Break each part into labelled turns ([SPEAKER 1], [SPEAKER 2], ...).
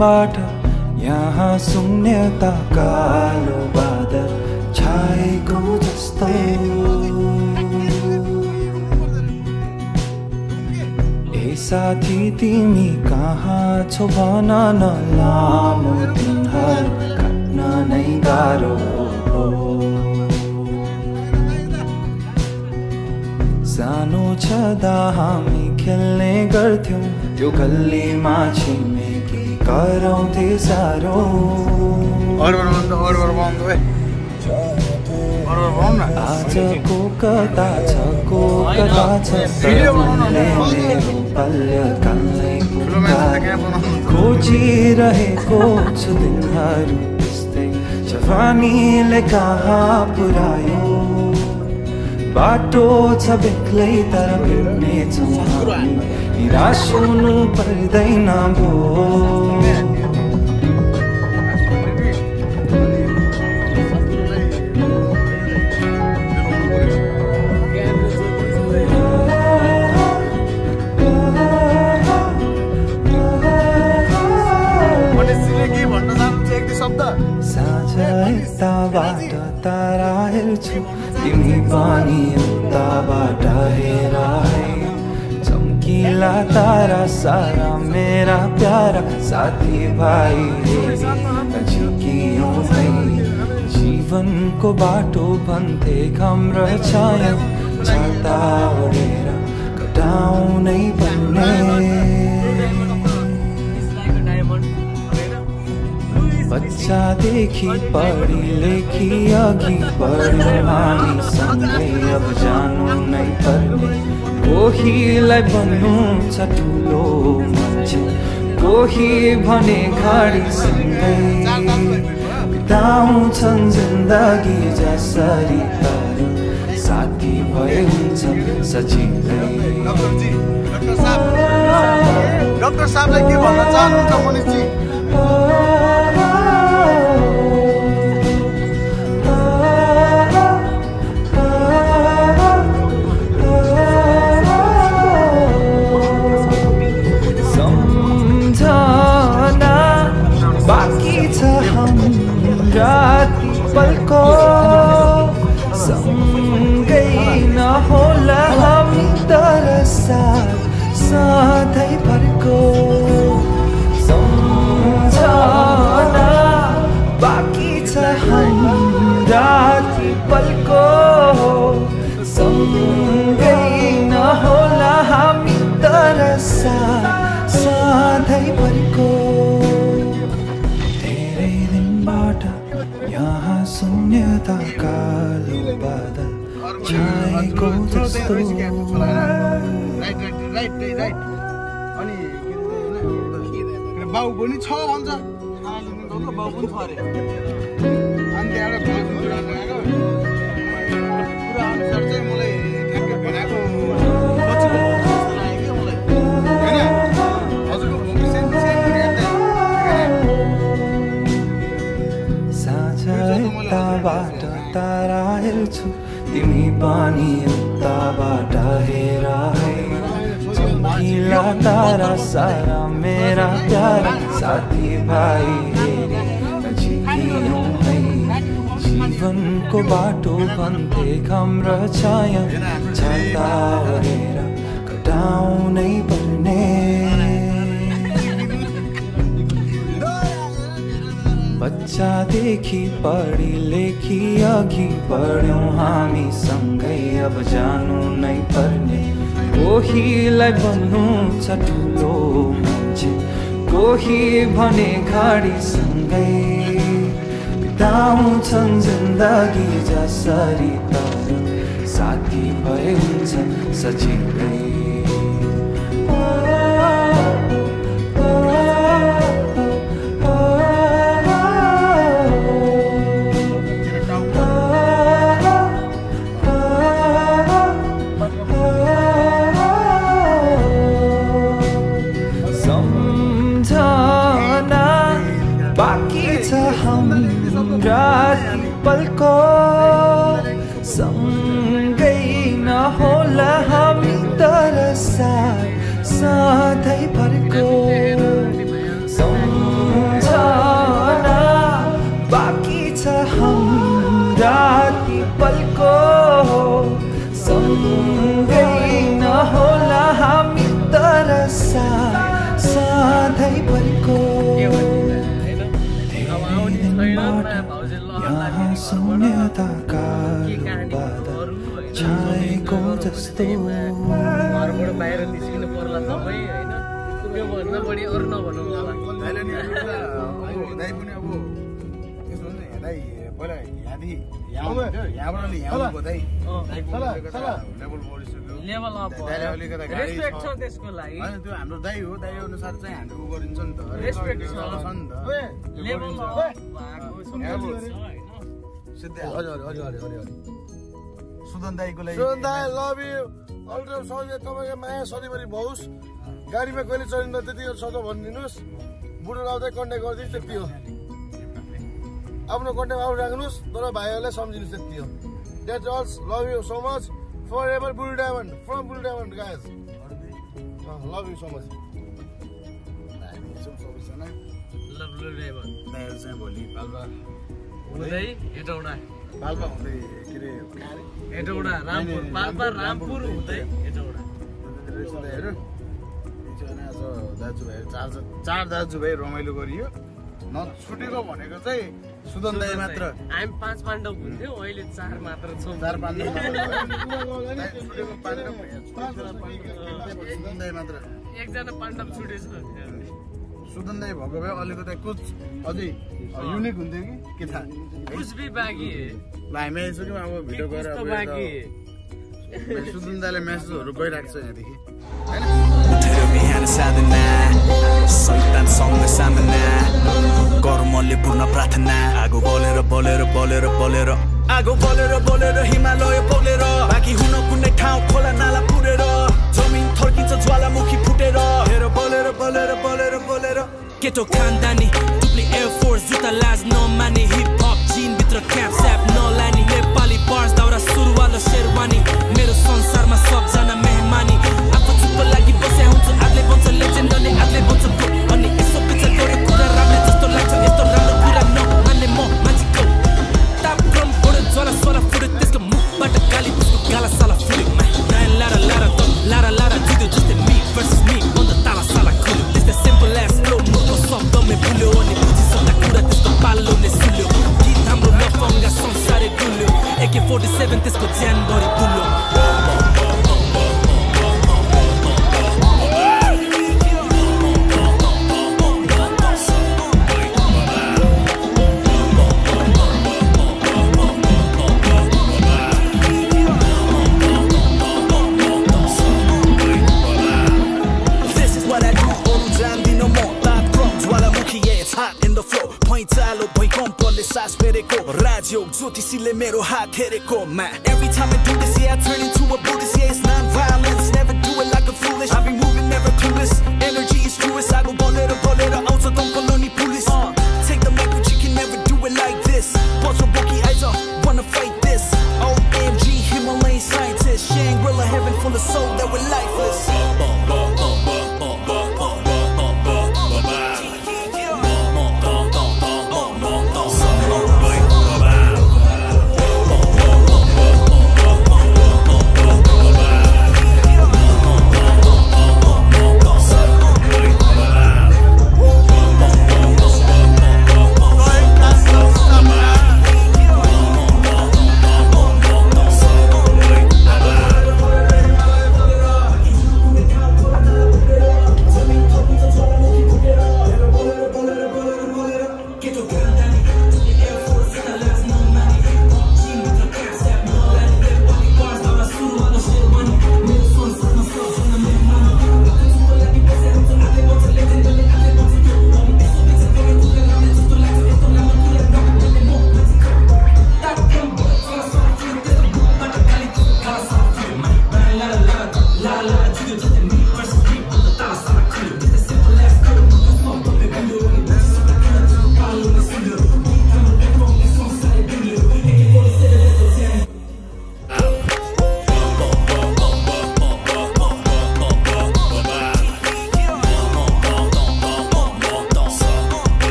[SPEAKER 1] दिनबाट यहाँ शून्यता कालो बादल छाएको जस्तो ए साथी तिमी कहाँ छौ भन न लामो दिनहरू काट्न नै गाह्रो हो सानो छँदा हामी खेल्ने गर्थ्यौं त्यो गल्लीमा छिमेकी कराउँथे साह्रो आजको कता छ को कता छ तरुणले मेरो बाल्यकाललाई खोजिरहेको छु दिनहरू त्यस्तै जवानीले कहाँ पुर्यायो बाटो छ बेग्लै तर भेट्नेछौँ हामी निराश हुनु पर्दैन भो साँझ तारा हेर्छु तिमी पनि उताबाट हेर है चम्किला तारा सारा मेरा प्यारा साथी भाइ झिकियौँ है जीवनको बाटो भन्थे घाम र छाया छाता ओढेर कटाउनै पर्ने बच्चादेखि पढी लेखी अघि बढ्यौँ हामी सँगै अब जानु नै पर्ने कोहीलाई भन्नु छ ठुलो मान्छे कोही भने गाडीसँगै बिताउँछन् जिन्दगी जसरी तर साथी भए हुन्छ सजिलै
[SPEAKER 2] डाक्टर साहबलाई के भन्न चाहनुहुन्छ मनिषजी
[SPEAKER 1] पलको सँगै नहोला हामी तर साथ सधैँभरको सम्झना बाँकी छ हाम्रा ती पलको सँगै नहोला हामी तर साथ सधैँभरको धेरै दिनबाट यहाँ शून्यता कालो बादल छाएको जस्तो
[SPEAKER 2] अनि बाउ पनि छ भन्छ बाउ पनि छ अरे अनि त्यहाँबाट पुरा अनुसार चाहिँ मलाई ठ्याक्कै भनेको
[SPEAKER 1] बाट तारा हेर्छु तिमी पनि उताबाट हेर है चम्किला तारा सारा मेरा प्यारा साथी भाइ झिकियौँ है जीवनको बाटो भन्थे घाम र छाया छाता ओढेर कटाउनै पर्ने बच्चादेखि पढी लेखी अघि बढ्यौँ हामी सँगै अब जानु नै पर्ने कोहीलाई भन्नु छ ठुलो मान्छे कोही भने गाडीसँगै बिताउँछन् जिन्दगी जसरी तर साथी भए हुन्छ सजिलै पलको सँगै नहोला हामी तर भरिको
[SPEAKER 3] के भनिन्छ हैन अब आउने छैन भाउजू
[SPEAKER 1] यहाँ शून्यताका छाएको जस्तो
[SPEAKER 3] घरबाट बाहिर निस्किनु पर्ला तपाईँ होइन त्यो भन्दा बढी अरू नभनौँ होला
[SPEAKER 2] दाइ पनि अब त्यसो भने दाइ पहिला यहाँबाट नि यहाँ दाइ लेभल बढिसक्यो
[SPEAKER 3] लेभल अप रेस्पेक्ट छ त्यसको लागि
[SPEAKER 2] होइन त्यो हाम्रो दाइ हो दाइ अनुसार चाहिँ हामीले उ गरिन्छ नि त
[SPEAKER 3] रेस्पेक्ट छ
[SPEAKER 2] नि त
[SPEAKER 3] लेभल अप भएको
[SPEAKER 2] सिधै सुदन दाइको लागि
[SPEAKER 4] सुदन दाइ लभ यु अल्ट्रा सधैँ तपाईँको माया सधैँभरि भओस् गाडीमा कहिले चढिँदा त्यति सधैँ भनिदिनुहोस् बुढो लाउँदै कन्ट्याक्ट गरिदिनुहोस् त्यति हो आफ्नो कन्ट्याक्ट आउट राख्नुहोस् तर भाइहरूलाई सम्झिनुहोस् त्यति हो that's all love you so much forever bull diamond from bull diamond guys love you so much
[SPEAKER 2] सबैजना
[SPEAKER 3] लभली डायमन्ड
[SPEAKER 2] दाइहरू चाहिँ भोलि पाल्पा
[SPEAKER 3] हुँदै हेटौडा
[SPEAKER 2] पाल्पा हुँदै के अरे
[SPEAKER 3] हेटौडा रामपुर पाल्पा रामपुर हुँदै हेटौडा
[SPEAKER 2] दाइहरू एकजना आज दाजुभाइ चार दाजुभाइ रमाइलो गरियो नछुटेको भनेको चाहिँ सुदन दाइ मात्र
[SPEAKER 3] हामी 5 पाण्डव हुन्थ्यौँ अहिले 4 मात्र छौँ
[SPEAKER 2] 4 पाण्डव छुटेको पाण्डव सुदन दाइ मात्र
[SPEAKER 3] एकजना पाण्डव छुटेछ
[SPEAKER 2] सुदन दाइ भएको भए अलिकति कुछ अझै युनिक हुन्थ्यो कि के थाहा
[SPEAKER 3] कुछ भी बाँकी
[SPEAKER 2] ल हामी आइसक्यौँ अब भिडियो गएर
[SPEAKER 3] बाँकी
[SPEAKER 2] सुदन दाइले मेसेजहरू गइरहेको छ यहाँदेखि
[SPEAKER 5] उठेर बिहान साधना सैतानसँग सामना कर्मले पूर्ण प्रार्थना आगो बलेर बलेर बलेर बलेर आगो बलेर बलेर हिमालय पौलेर बाँकी हुन कुनै ठाउँ खोला नाला पुरेर जमिन थर्किन्छ ज्वालामुखी फुटेर हेर बलेर बलेर बलेर बलेर केटो खानदानी टुप्ली एयरफोर्स जुत्ता लाज नमाने हिप हप जिन भित्र क्याप स्याप नलानी नेपाली बार्स दाउरा सुरुवाल शेरवानी मेरो संसारमा सबजना मेहमानी आफू चुप्प लागि बस्या हुन्छ आदले बन्छ लेजेन्ड अनि आदले बन्छ ग्रुप अनि यसो विचार गरे कुरा राम्रो जस्तो लाग्छ यस्तो राम्रो कुरा नमान्ने म मान्छेको तापक्रम बढ्यो ज्वाला स्वाला फुट्यो त्यसको मुखबाट गाली पुस्को गाला साला फुल्यो नयाँ लारा लारा त लारा लारा जित्यो जस्तै मी भर्सेस मी बन्द ताला साला खुल्यो त्यस्तै सिम्पल एस फ्लो मुखको शब्दमै भुल्यो अनि बुझिसक्दा कुरा त्यसको पालोले सुल्यो गीत हाम्रो नफङ्गा संसारै डुल्यो AK-47 त्यसको ज्यानभरि तुल्यो Radio ज्योतिषीले मेरो हात हेरेको मा Every time I do this, yeah, I turn into a Buddhist. Yeah, it's non-violence, never do it like a foolish. I've been moving, never clueless. Energy is truest. I go bolero, out of don't colony police. Take the mic, but you can never do it like this. Bunch of bookie eyes up, wanna fight this. OMG, Himalayan scientist. Shangri-La, heaven full of soul that were lifeless.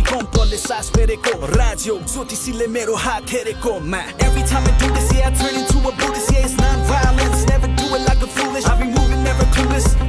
[SPEAKER 5] भूमिकम्पले सास फेरेको राजयोग ज्योतिषीले मेरो हात हेरेको Every time I do this, yeah, I turn into a Buddhist. Yeah, it's non-violence, never do it like a foolish. I be moving, never clueless.